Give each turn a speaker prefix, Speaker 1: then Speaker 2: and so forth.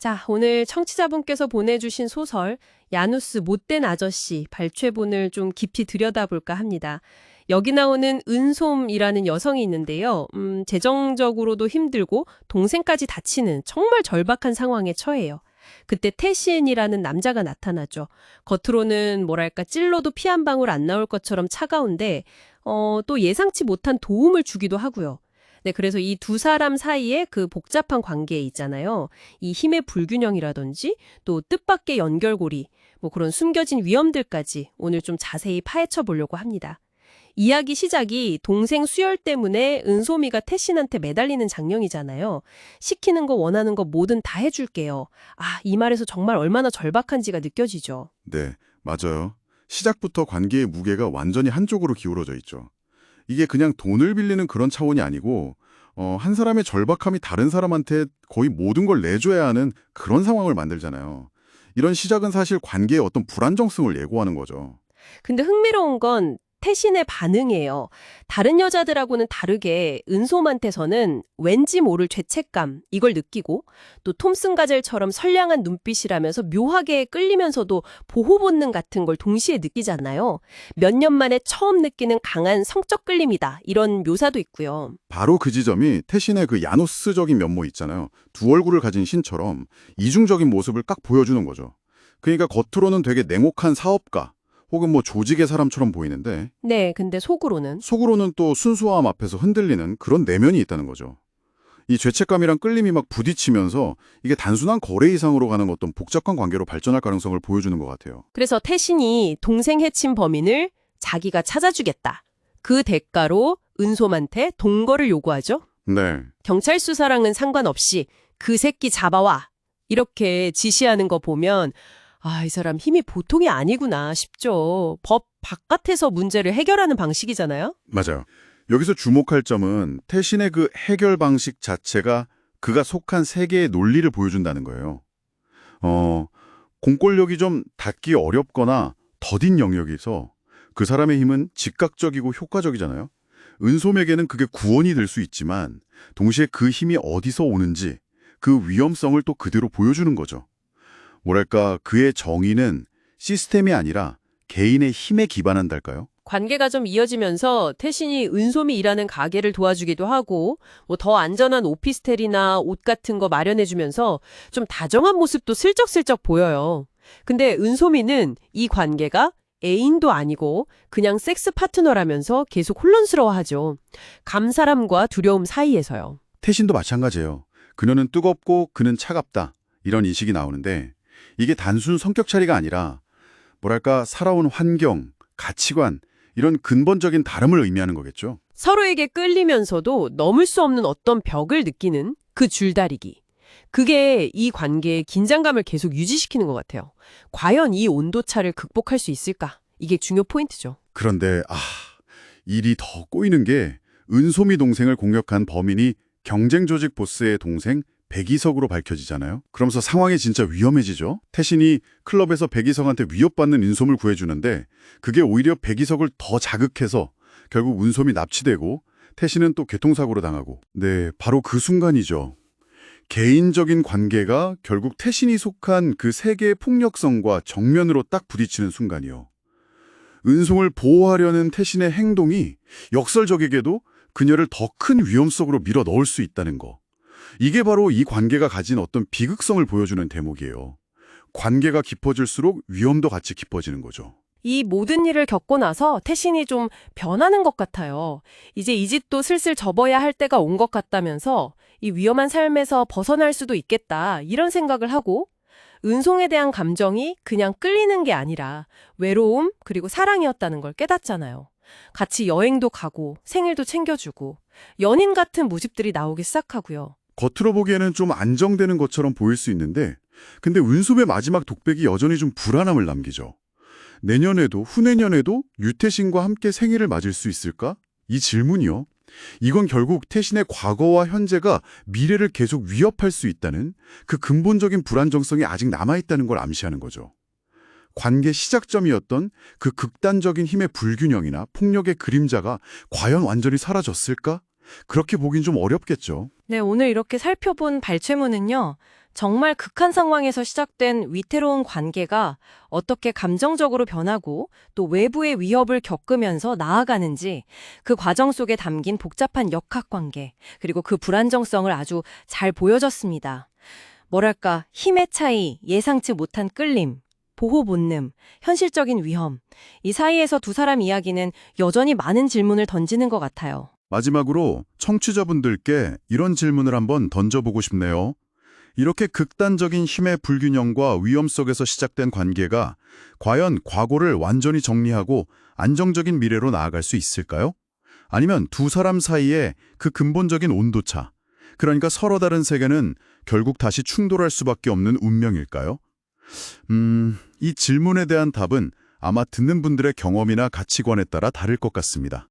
Speaker 1: 자, 오늘 청취자분께서 보내주신 소설 야누스 못된 아저씨 발췌본을 좀 깊이 들여다볼까 합니다. 여기 나오는 은솜이라는 여성이 있는데요. 재정적으로도 힘들고 동생까지 다치는 정말 절박한 상황에 처해요. 그때 태신이라는 남자가 나타나죠. 겉으로는 뭐랄까 찔러도 피 한 방울 안 나올 것처럼 차가운데 또 예상치 못한 도움을 주기도 하고요. 네, 그래서 이 두 사람 사이에 그 복잡한 관계 있잖아요. 이 힘의 불균형이라든지 또 뜻밖의 연결고리, 뭐 그런 숨겨진 위험들까지 오늘 좀 자세히 파헤쳐 보려고 합니다. 이야기 시작이 동생 수열 때문에 은솜이가 태신한테 매달리는 장면이잖아요. 시키는 거 원하는 거 뭐든 다 해줄게요. 아, 이 말에서 정말 얼마나 절박한지가 느껴지죠.
Speaker 2: 네, 맞아요. 시작부터 관계의 무게가 완전히 한쪽으로 기울어져 있죠. 이게 그냥 돈을 빌리는 그런 차원이 아니고 한 사람의 절박함이 다른 사람한테 거의 모든 걸 내줘야 하는 그런 상황을 만들잖아요. 이런 시작은 사실 관계의 어떤 불안정성을 예고하는 거죠.
Speaker 1: 근데 흥미로운 건 태신의 반응이에요. 다른 여자들하고는 다르게 은솜한테서는 왠지 모를 죄책감, 이걸 느끼고 또 톰슨 가젤처럼 선량한 눈빛이라면서 묘하게 끌리면서도 보호 본능 같은 걸 동시에 느끼잖아요. 몇 년 만에 처음 느끼는 강한 성적 끌림이다. 이런 묘사도 있고요.
Speaker 2: 바로 그 지점이 태신의 그 야노스적인 면모 있잖아요. 두 얼굴을 가진 신처럼 이중적인 모습을 딱 보여주는 거죠. 그러니까 겉으로는 되게 냉혹한 사업가, 혹은 뭐 조직의 사람처럼 보이는데
Speaker 1: 네, 근데 속으로는
Speaker 2: 속으로는 또 순수함 앞에서 흔들리는 그런 내면이 있다는 거죠. 이 죄책감이랑 끌림이 막 부딪히면서 이게 단순한 거래 이상으로 가는 어떤 복잡한 관계로 발전할 가능성을 보여주는 것 같아요.
Speaker 1: 그래서 태신이 동생 해친 범인을 자기가 찾아주겠다. 그 대가로 은솜한테 동거를 요구하죠.
Speaker 2: 네,
Speaker 1: 경찰 수사랑은 상관없이 그 새끼 잡아와. 이렇게 지시하는 거 보면 아, 이 사람 힘이 보통이 아니구나 싶죠. 법 바깥에서 문제를 해결하는 방식이잖아요.
Speaker 2: 맞아요. 여기서 주목할 점은 태신의 그 해결 방식 자체가 그가 속한 세계의 논리를 보여준다는 거예요. 공권력이 좀 닿기 어렵거나 더딘 영역에서 그 사람의 힘은 즉각적이고 효과적이잖아요. 은솜에게는 그게 구원이 될 수 있지만 동시에 그 힘이 어디서 오는지 그 위험성을 또 그대로 보여주는 거죠. 뭐랄까 그의 정의는 시스템이 아니라 개인의 힘에 기반한달까요?
Speaker 1: 관계가 좀 이어지면서 태신이 은솜이 일하는 가게를 도와주기도 하고 뭐 더 안전한 오피스텔이나 옷 같은 거 마련해주면서 좀 다정한 모습도 슬쩍슬쩍 보여요. 근데 은솜이는 이 관계가 애인도 아니고 그냥 섹스 파트너라면서 계속 혼란스러워하죠. 감사함과 두려움 사이에서요.
Speaker 2: 태신도 마찬가지예요. 그녀는 뜨겁고 그는 차갑다. 이런 인식이 나오는데 이게 단순 성격 차이가 아니라 뭐랄까 살아온 환경, 가치관 이런 근본적인 다름을 의미하는 거겠죠.
Speaker 1: 서로에게 끌리면서도 넘을 수 없는 어떤 벽을 느끼는 그 줄다리기. 그게 이 관계의 긴장감을 계속 유지시키는 것 같아요. 과연 이 온도차를 극복할 수 있을까? 이게 중요 포인트죠.
Speaker 2: 그런데 일이 더 꼬이는 게 은솜이 동생을 공격한 범인이 경쟁 조직 보스의 동생 백이석으로 밝혀지잖아요. 그러면서 상황이 진짜 위험해지죠. 태신이 클럽에서 백이석한테 위협받는 은솜을 구해주는데 그게 오히려 백이석을 더 자극해서 결국 은솜이 납치되고 태신은 또 교통사고로 당하고 네, 바로 그 순간이죠. 개인적인 관계가 결국 태신이 속한 그 세계의 폭력성과 정면으로 딱 부딪히는 순간이요. 은솜을 보호하려는 태신의 행동이 역설적이게도 그녀를 더 큰 위험 속으로 밀어 넣을 수 있다는 거. 이게 바로 이 관계가 가진 어떤 비극성을 보여주는 대목이에요. 관계가 깊어질수록 위험도 같이 깊어지는 거죠.
Speaker 1: 이 모든 일을 겪고 나서 태신이 좀 변하는 것 같아요. 이제 이 집도 슬슬 접어야 할 때가 온 것 같다면서 이 위험한 삶에서 벗어날 수도 있겠다 이런 생각을 하고 은송에 대한 감정이 그냥 끌리는 게 아니라 외로움 그리고 사랑이었다는 걸 깨닫잖아요. 같이 여행도 가고 생일도 챙겨주고 연인 같은 모습들이 나오기 시작하고요.
Speaker 2: 겉으로 보기에는 좀 안정되는 것처럼 보일 수 있는데 근데 은솜의 마지막 독백이 여전히 좀 불안함을 남기죠. 내년에도 후내년에도 유태신과 함께 생일을 맞을 수 있을까? 이 질문이요. 이건 결국 태신의 과거와 현재가 미래를 계속 위협할 수 있다는 그 근본적인 불안정성이 아직 남아있다는 걸 암시하는 거죠. 관계 시작점이었던 그 극단적인 힘의 불균형이나 폭력의 그림자가 과연 완전히 사라졌을까? 그렇게 보긴 좀 어렵겠죠.
Speaker 3: 네, 오늘 이렇게 살펴본 발췌문은요. 정말 극한 상황에서 시작된 위태로운 관계가 어떻게 감정적으로 변하고 또 외부의 위협을 겪으면서 나아가는지 그 과정 속에 담긴 복잡한 역학관계, 그리고 그 불안정성을 아주 잘 보여줬습니다. 뭐랄까, 힘의 차이, 예상치 못한 끌림, 보호 본능, 현실적인 위험. 이 사이에서 두 사람 이야기는 여전히 많은 질문을 던지는 것 같아요.
Speaker 2: 마지막으로 청취자분들께 이런 질문을 한번 던져보고 싶네요. 이렇게 극단적인 힘의 불균형과 위험 속에서 시작된 관계가 과연 과거를 완전히 정리하고 안정적인 미래로 나아갈 수 있을까요? 아니면 두 사람 사이의 그 근본적인 온도차, 그러니까 서로 다른 세계는 결국 다시 충돌할 수밖에 없는 운명일까요? 이 질문에 대한 답은 아마 듣는 분들의 경험이나 가치관에 따라 다를 것 같습니다.